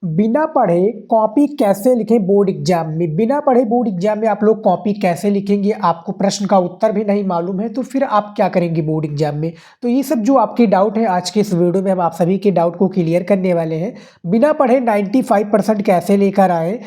बिना पढ़े कॉपी कैसे लिखें बोर्ड एग्जाम में। बिना पढ़े बोर्ड एग्जाम में आप लोग कॉपी कैसे लिखेंगे, आपको प्रश्न का उत्तर भी नहीं मालूम है तो फिर आप क्या करेंगे बोर्ड एग्जाम में। तो ये सब जो आपके डाउट है आज के इस वीडियो में हम आप सभी के डाउट को क्लियर करने वाले हैं। बिना पढ़े 95% कैसे लेकर आए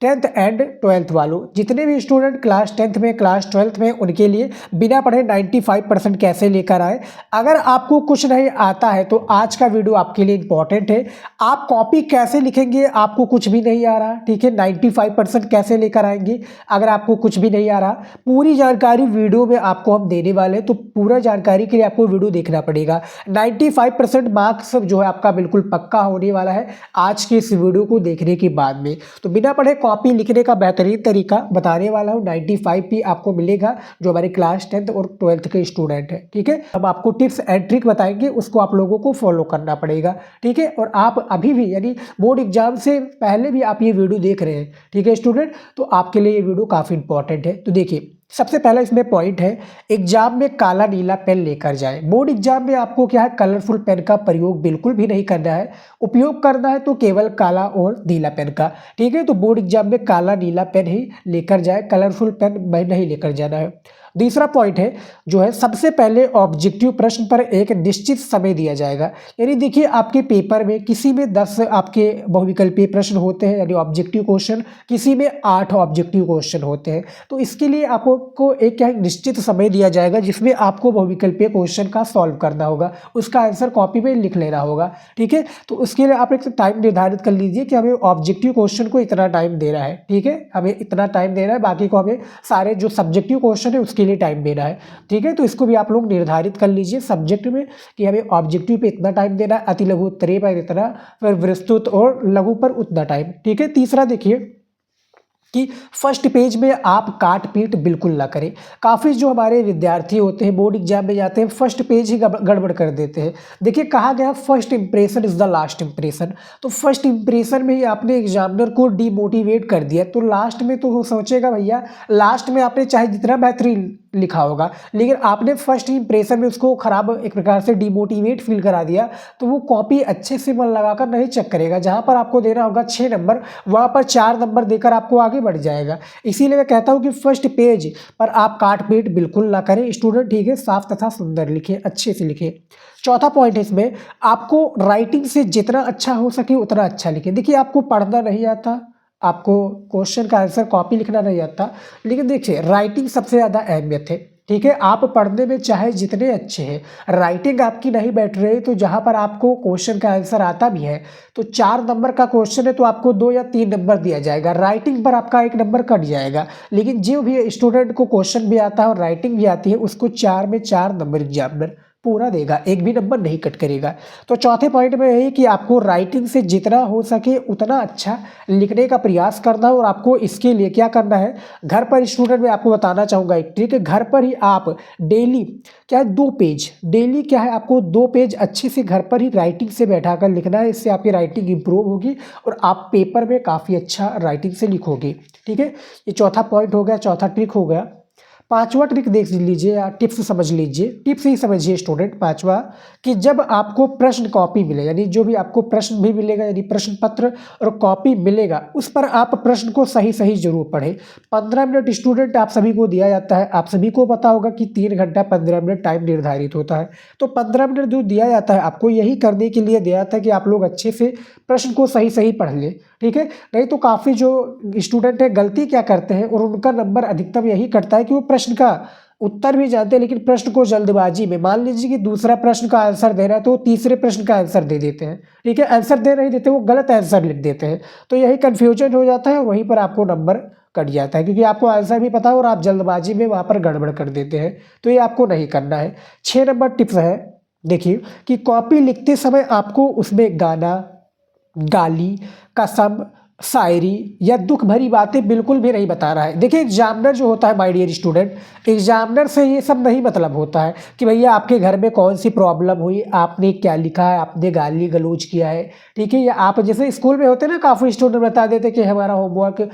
10th एंड 12th वालों, जितने भी स्टूडेंट क्लास 10th में क्लास 12th में, उनके लिए बिना पढ़े 95% कैसे लेकर आए। अगर आपको कुछ नहीं आता है तो आज का वीडियो आपके लिए इंपॉर्टेंट है। आप कॉपी कैसे लिखेंगे, आपको कुछ भी नहीं आ रहा, ठीक है, 95% कैसे लेकर आएंगे अगर आपको कुछ भी नहीं आ रहा। पूरी जानकारी वीडियो में आपको हम देने वाले हैं, तो पूरा जानकारी के लिए आपको वीडियो देखना पड़ेगा। 95% मार्क्स जो है आपका बिल्कुल पक्का होने वाला है आज के इस वीडियो को देखने के बाद में। तो बिना पढ़े कॉपी लिखने का बेहतरीन तरीका बताने वाला हूँ। 95 भी आपको मिलेगा जो हमारे क्लास 10th और 12th के स्टूडेंट हैं, ठीक है। अब आपको टिप्स एंड ट्रिक बताएंगे, उसको आप लोगों को फॉलो करना पड़ेगा, ठीक है। और आप अभी भी यानी बोर्ड एग्जाम से पहले भी आप ये वीडियो देख रहे हैं, ठीक है स्टूडेंट, तो आपके लिए ये वीडियो काफ़ी इंपॉर्टेंट है। तो देखिए, सबसे पहला इसमें पॉइंट है, एग्जाम में काला नीला पेन लेकर जाए। बोर्ड एग्जाम में आपको क्या है, कलरफुल पेन का प्रयोग बिल्कुल भी नहीं करना है। उपयोग करना है तो केवल काला और नीला पेन का, ठीक है। तो बोर्ड एग्जाम में काला नीला पेन ही लेकर जाए, कलरफुल पेन नहीं लेकर जाना है। दूसरा पॉइंट है जो है, सबसे पहले ऑब्जेक्टिव प्रश्न पर एक निश्चित समय दिया जाएगा। यानी देखिए, आपके पेपर में किसी में 10 आपके बहुविकल्पीय प्रश्न होते हैं यानी ऑब्जेक्टिव क्वेश्चन, किसी में 8 ऑब्जेक्टिव क्वेश्चन होते हैं। तो इसके लिए आपको एक क्या निश्चित समय दिया जाएगा जिसमें आपको बहुविकल्पीय क्वेश्चन का सॉल्व करना होगा, उसका आंसर कॉपी में लिख लेना होगा, ठीक है। तो उसके लिए आप एक टाइम निर्धारित कर लीजिए कि हमें ऑब्जेक्टिव क्वेश्चन को इतना टाइम देना है, ठीक है, हमें इतना टाइम देना है, बाकी को हमें सारे जो सब्जेक्टिव क्वेश्चन है उसके लिए टाइम देना है, ठीक है। तो इसको भी आप लोग निर्धारित कर लीजिए सब्जेक्ट में कि हमें ऑब्जेक्टिव पे इतना टाइम देना है, अति लघु उत्तरीय पर इतना, फिर विस्तृत और लघु पर उतना टाइम, ठीक है। तीसरा देखिए कि फर्स्ट पेज में आप काट पीट बिल्कुल ना करें। काफ़ी जो हमारे विद्यार्थी होते हैं बोर्ड एग्जाम में जाते हैं फर्स्ट पेज ही गड़बड़ कर देते हैं। देखिए, कहा गया first impression is the last impression. तो फर्स्ट इंप्रेशन में ही आपने एग्जामिनर को डीमोटिवेट कर दिया, तो लास्ट में तो वो सोचेगा भैया, लास्ट में आपने चाहे जितना बेहतरीन लिखा होगा लेकिन आपने फर्स्ट इंप्रेशन में उसको खराब एक प्रकार से डीमोटिवेट फील करा दिया, तो वो कॉपी अच्छे से मन लगाकर नहीं चेक करेगा। जहाँ पर आपको देना होगा 6 नंबर, वहाँ पर 4 नंबर देकर आपको आगे बढ़ जाएगा। इसीलिए मैं कहता हूँ कि फर्स्ट पेज पर आप काट पीट बिल्कुल ना करें स्टूडेंट, ठीक है। साफ तथा सुंदर लिखें, अच्छे से लिखें। चौथा पॉइंट है इसमें, आपको राइटिंग से जितना अच्छा हो सके उतना अच्छा लिखें। देखिए, आपको पढ़ना नहीं आता, आपको क्वेश्चन का आंसर कॉपी लिखना नहीं आता, लेकिन देखिए राइटिंग सबसे ज़्यादा अहमियत है, ठीक है। आप पढ़ने में चाहे जितने अच्छे हैं, राइटिंग आपकी नहीं बैठ रही, तो जहाँ पर आपको क्वेश्चन का आंसर आता भी है तो 4 नंबर का क्वेश्चन है तो आपको 2 या 3 नंबर दिया जाएगा, राइटिंग पर आपका 1 नंबर कट जाएगा। लेकिन जो भी स्टूडेंट को क्वेश्चन भी आता है और राइटिंग भी आती है, उसको 4 में 4 नंबर एग्जामिनर पूरा देगा, एक भी नंबर नहीं कट करेगा। तो चौथे पॉइंट में यही कि आपको राइटिंग से जितना हो सके उतना अच्छा लिखने का प्रयास करना है। और आपको इसके लिए क्या करना है, घर पर स्टूडेंट मैं आपको बताना चाहूँगा एक ट्रिक, घर पर ही आप डेली क्या है 2 पेज, डेली क्या है आपको 2 पेज अच्छे से घर पर ही राइटिंग से बैठा कर लिखना है। इससे आपकी राइटिंग इंप्रूव होगी और आप पेपर में काफ़ी अच्छा राइटिंग से लिखोगे, ठीक है। ये चौथा पॉइंट हो गया, चौथा ट्रिक हो गया। पांचवा ट्रिक देख लीजिए या टिप्स समझ लीजिए, टिप्स ही समझिए स्टूडेंट। पांचवा कि जब आपको प्रश्न कॉपी मिले, यानी जो भी आपको प्रश्न भी मिलेगा यानी प्रश्न पत्र और कॉपी मिलेगा, उस पर आप प्रश्न को सही सही जरूर पढ़ें। 15 मिनट स्टूडेंट आप सभी को दिया जाता है, आप सभी को पता होगा कि 3 घंटा 15 मिनट टाइम निर्धारित होता है। तो 15 मिनट जो दिया जाता है आपको यही करने के लिए दिया जाता है कि आप लोग अच्छे से प्रश्न को सही सही पढ़ लें, ठीक है। नहीं तो काफ़ी जो स्टूडेंट है गलती क्या करते हैं और उनका नंबर अधिकतम यही कटता है कि वो प्रश्न का उत्तर भी जानते हैं लेकिन प्रश्न को जल्दबाजी में, मान लीजिए कि दूसरा प्रश्न का आंसर दे रहा है तो तीसरे प्रश्न का आंसर दे देते हैं, ठीक है। आंसर दे नहीं देते, वो गलत आंसर लिख देते हैं, तो यही कन्फ्यूजन हो जाता है और वहीं पर आपको नंबर कट जाता है क्योंकि आपको आंसर भी पता है और आप जल्दबाजी में वहाँ पर गड़बड़ कर देते हैं। तो ये आपको नहीं करना है। 6 नंबर टिप्स है, देखिए कि कॉपी लिखते समय आपको उसमें गाना, गाली, कसम, शायरी या दुख भरी बातें बिल्कुल भी नहीं बता रहा है। देखिए, एग्जामिनर जो होता है माय डियर स्टूडेंट, एग्जामिनर से ये सब नहीं मतलब होता है कि भैया आपके घर में कौन सी प्रॉब्लम हुई, आपने क्या लिखा है, आपने गाली गलौज किया है, ठीक है। या आप जैसे स्कूल में होते हैं ना, काफ़ी स्टूडेंट बता देते कि हमारा होमवर्क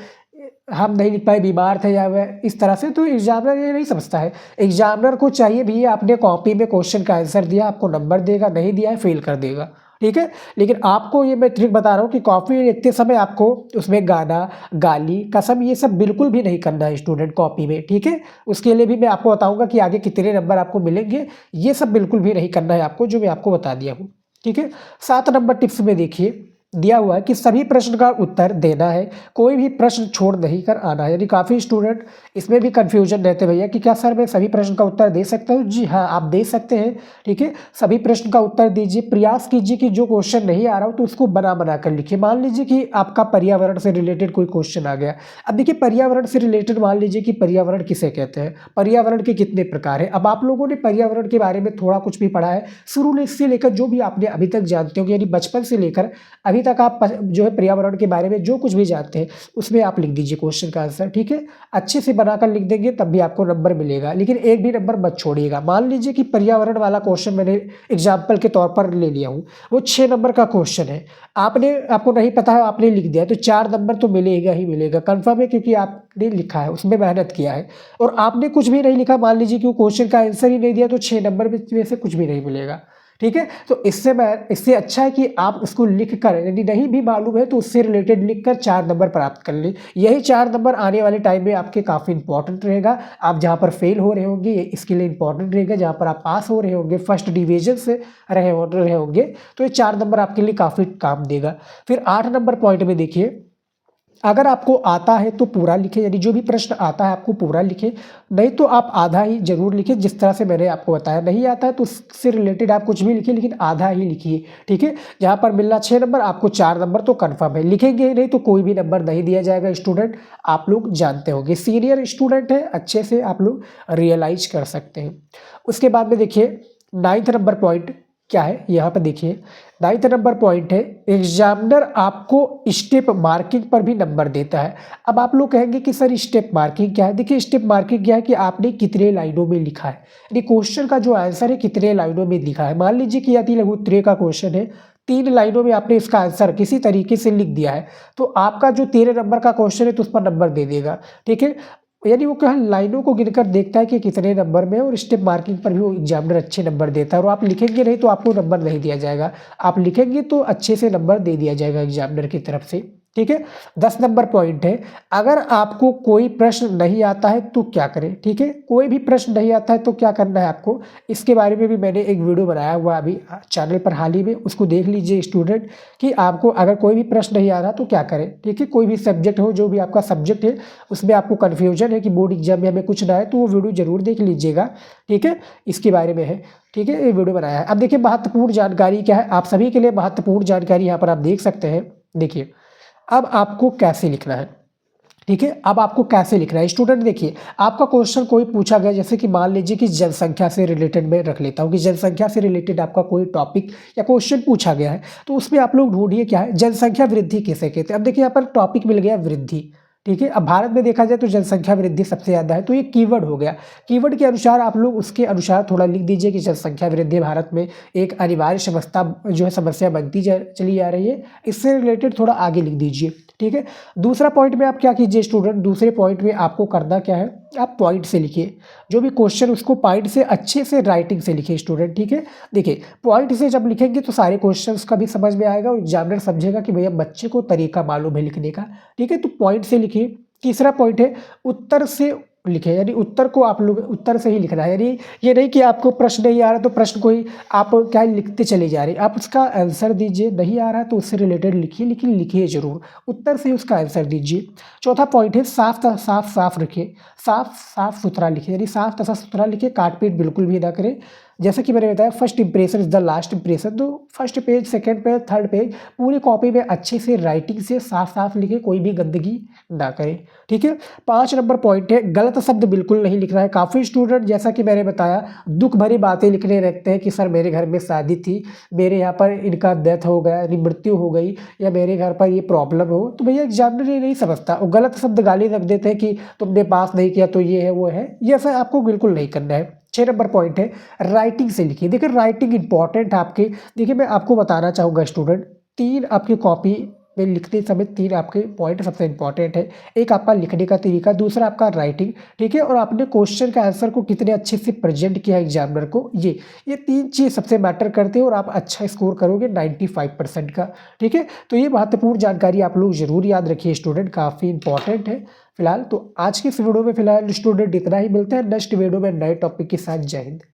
हम नहीं लिख पाए, बीमार थे या वह इस तरह से, तो एग्जामिनर ये नहीं समझता है। एग्जामिनर को चाहिए भी आपने कॉपी में क्वेश्चन का आंसर दिया, आपको नंबर देगा, नहीं दिया है फेल कर देगा, ठीक है। लेकिन आपको ये मैं ट्रिक बता रहा हूँ कि कॉपी लिखते समय आपको उसमें गाना, गाली, कसम ये सब बिल्कुल भी नहीं करना है स्टूडेंट कॉपी में, ठीक है। उसके लिए भी मैं आपको बताऊंगा कि आगे कितने नंबर आपको मिलेंगे, ये सब बिल्कुल भी नहीं करना है आपको, जो मैं आपको बता दिया हूँ, ठीक है। 7 नंबर टिप्स में देखिए दिया हुआ है कि सभी प्रश्न का उत्तर देना है, कोई भी प्रश्न छोड़ नहीं कर आना है। यानी काफ़ी स्टूडेंट इसमें भी कंफ्यूजन रहते भैया कि क्या सर मैं सभी प्रश्न का उत्तर दे सकता हूँ? जी हाँ, आप दे सकते हैं, ठीक है। सभी प्रश्न का उत्तर दीजिए, प्रयास कीजिए कि जो क्वेश्चन नहीं आ रहा हो तो उसको बना कर लिखिए। मान लीजिए कि आपका पर्यावरण से रिलेटेड कोई क्वेश्चन आ गया। अब देखिए पर्यावरण से रिलेटेड मान लीजिए कि पर्यावरण किसे कहते हैं, पर्यावरण के कितने प्रकार हैं। अब आप लोगों ने पर्यावरण के बारे में थोड़ा कुछ भी पढ़ा है, शुरू से लेकर जो भी आपने अभी तक जानते होंगे, यानी बचपन से लेकर अभी तक आप जो है पर्यावरण के बारे में जो कुछ भी जानते हैं उसमें आप लिख दीजिए क्वेश्चन का आंसर, ठीक है। अच्छे से बनाकर लिख देंगे तब भी आपको नंबर मिलेगा, लेकिन एक भी नंबर मत छोड़िएगा। मान लीजिए कि पर्यावरण वाला क्वेश्चन मैंने एग्जाम्पल के तौर पर ले लिया हूँ, वो 6 नंबर का क्वेश्चन है, आपको नहीं पता है, आपने लिख दिया तो 4 नंबर तो मिलेगा ही मिलेगा, कन्फर्म है, क्योंकि आपने लिखा है, उसमें मेहनत किया है। और आपने कुछ भी नहीं लिखा, मान लीजिए कि वो क्वेश्चन का आंसर ही नहीं दिया, तो 6 नंबर में से कुछ भी नहीं मिलेगा, ठीक है। तो इससे अच्छा है कि आप उसको लिख कर, यदि नहीं भी मालूम है तो उससे रिलेटेड लिख कर 4 नंबर प्राप्त कर लें। यही 4 नंबर आने वाले टाइम में आपके काफ़ी इंपॉर्टेंट रहेगा। आप जहाँ पर फेल हो रहे होंगे ये इसके लिए इंपॉर्टेंट रहेगा, जहाँ पर आप पास हो रहे होंगे, फर्स्ट डिवीजन से रहे होंगे, तो ये 4 नंबर आपके लिए काफ़ी काम देगा। फिर 8 नंबर पॉइंट में देखिए, अगर आपको आता है तो पूरा लिखें, यानी जो भी प्रश्न आता है आपको पूरा लिखें, नहीं तो आप आधा ही जरूर लिखें, जिस तरह से मैंने आपको बताया। नहीं आता है तो उससे रिलेटेड आप कुछ भी लिखिए, लेकिन आधा ही लिखिए, ठीक है। जहाँ पर मिलना 6 नंबर, आपको 4 नंबर तो कन्फर्म है। लिखेंगे ही नहीं तो कोई भी नंबर नहीं दिया जाएगा स्टूडेंट, आप लोग जानते होंगे, सीनियर स्टूडेंट है, अच्छे से आप लोग रियलाइज कर सकते हैं। उसके बाद में देखिए 9th नंबर पॉइंट क्या है, यहाँ पर देखिए 9th नंबर पॉइंट है, एग्जामिनर आपको स्टेप मार्किंग पर भी नंबर देता है। अब आप लोग कहेंगे कि सर स्टेप मार्किंग क्या है? देखिए स्टेप मार्किंग क्या है कि आपने कितने लाइनों में लिखा है, यानी क्वेश्चन का जो आंसर है कितने लाइनों में लिखा है। मान लीजिए कि अति लघु उत्तरीय का क्वेश्चन है, 3 लाइनों में आपने इसका आंसर किसी तरीके से लिख दिया है, तो आपका जो 13 नंबर का क्वेश्चन है तो उस पर नंबर दे देगा, ठीक है। यानी वो क्या लाइनों को गिनकर देखता है कि कितने नंबर में है, और स्टेप मार्किंग पर भी वो एग्जामिनर अच्छे नंबर देता है। और आप लिखेंगे नहीं तो आपको नंबर नहीं दिया जाएगा, आप लिखेंगे तो अच्छे से नंबर दे दिया जाएगा एग्जामिनर की तरफ से, ठीक है। 10 नंबर पॉइंट है, अगर आपको कोई प्रश्न नहीं आता है तो क्या करें, ठीक है। कोई भी प्रश्न नहीं आता है तो क्या करना है आपको, इसके बारे में भी मैंने एक वीडियो बनाया हुआ अभी चैनल पर हाल ही में, उसको देख लीजिए स्टूडेंट, कि आपको अगर कोई भी प्रश्न नहीं आ रहा तो क्या करें, ठीक है। कोई भी सब्जेक्ट हो, जो भी आपका सब्जेक्ट है उसमें आपको कन्फ्यूजन है कि बोर्ड एग्जाम में हमें कुछ ना है, तो वो वीडियो जरूर देख लीजिएगा, ठीक है। इसके बारे में है, ठीक है, ये वीडियो बनाया है। अब देखिए महत्वपूर्ण जानकारी क्या है, आप सभी के लिए महत्वपूर्ण जानकारी यहाँ पर आप देख सकते हैं। देखिए अब आपको कैसे लिखना है, ठीक है। अब आपको कैसे लिखना है स्टूडेंट, देखिए आपका क्वेश्चन कोई पूछा गया, जैसे कि मान लीजिए कि जनसंख्या से रिलेटेड मैं रख लेता हूँ कि जनसंख्या से रिलेटेड आपका कोई टॉपिक या क्वेश्चन पूछा गया है, तो उसमें आप लोग ढूंढिए क्या है, जनसंख्या वृद्धि किसे कहते हैं। अब देखिए यहाँ पर टॉपिक मिल गया वृद्धि, ठीक है। अब भारत में देखा जाए तो जनसंख्या वृद्धि सबसे ज़्यादा है, तो ये कीवर्ड हो गया। कीवर्ड के अनुसार आप लोग उसके अनुसार थोड़ा लिख दीजिए कि जनसंख्या वृद्धि भारत में एक अनिवार्य समस्या बनती चली जा रही है, इससे रिलेटेड थोड़ा आगे लिख दीजिए, ठीक है। दूसरा पॉइंट में आप क्या कीजिए स्टूडेंट, दूसरे पॉइंट में आपको करना क्या है, आप पॉइंट से लिखिए, जो भी क्वेश्चन उसको पॉइंट से अच्छे से राइटिंग से लिखिए स्टूडेंट, ठीक है। देखिए पॉइंट से जब लिखेंगे तो सारे क्वेश्चंस का भी समझ में आएगा और एग्जामिनर समझेगा कि भैया बच्चे को तरीका मालूम है लिखने का, ठीक है। तो पॉइंट से लिखिए। तीसरा पॉइंट है उत्तर से लिखें, यानी उत्तर को आप लोग उत्तर से ही लिखना है, यानी ये नहीं कि आपको प्रश्न नहीं आ रहा तो प्रश्न को ही आप क्या लिखते चले जा रहे, आप उसका आंसर दीजिए। नहीं आ रहा तो उससे रिलेटेड लिखिए, लेकिन लिखिए जरूर, उत्तर से ही उसका आंसर दीजिए। चौथा पॉइंट है साफ साफ रखिए, साफ सुथरा लिखिए, यानी साफ तथा सुथरा लिखिए, काटपीट बिल्कुल भी ना करें। जैसे कि मैंने बताया first impression is the last impression, तो first page, second page, third page पूरी कॉपी में अच्छे से राइटिंग से साफ लिखे, कोई भी गंदगी ना करें, ठीक है। 5 नंबर पॉइंट है, गलत शब्द बिल्कुल नहीं लिखना है। काफ़ी स्टूडेंट जैसा कि मैंने बताया दुख भरी बातें लिखने लगते हैं कि सर मेरे घर में शादी थी, मेरे यहाँ पर इनका डेथ हो गया, यानी मृत्यु हो गई, या मेरे घर पर ये प्रॉब्लम हो, तो भैया एग्जामिनर ये नहीं समझता, और गलत शब्द गाली रख देते हैं कि तुमने पास नहीं किया तो ये है वो है, ये ऐसा आपको बिल्कुल नहीं करना है। 6 नंबर पॉइंट है राइटिंग से लिखिए। देखिए राइटिंग इंपॉर्टेंट है आपके, देखिए मैं आपको बताना चाहूँगा स्टूडेंट, 3 आपकी कॉपी में लिखते समय 3 आपके पॉइंट सबसे इंपॉर्टेंट है। एक आपका लिखने का तरीका, दूसरा आपका राइटिंग, ठीक है, और आपने क्वेश्चन का आंसर को कितने अच्छे से प्रेजेंट किया एग्जामिनर को, ये 3 चीज़ सबसे मैटर करते हैं और आप अच्छा स्कोर करोगे 95% का, ठीक है। तो ये महत्वपूर्ण जानकारी आप लोग जरूर याद रखिए स्टूडेंट, काफ़ी इंपॉर्टेंट है। फिलहाल तो आज की इस वीडियो में फिलहाल स्टूडेंट इतना ही, मिलते हैं नेक्स्ट वीडियो में नए टॉपिक के साथ। जय हिंद।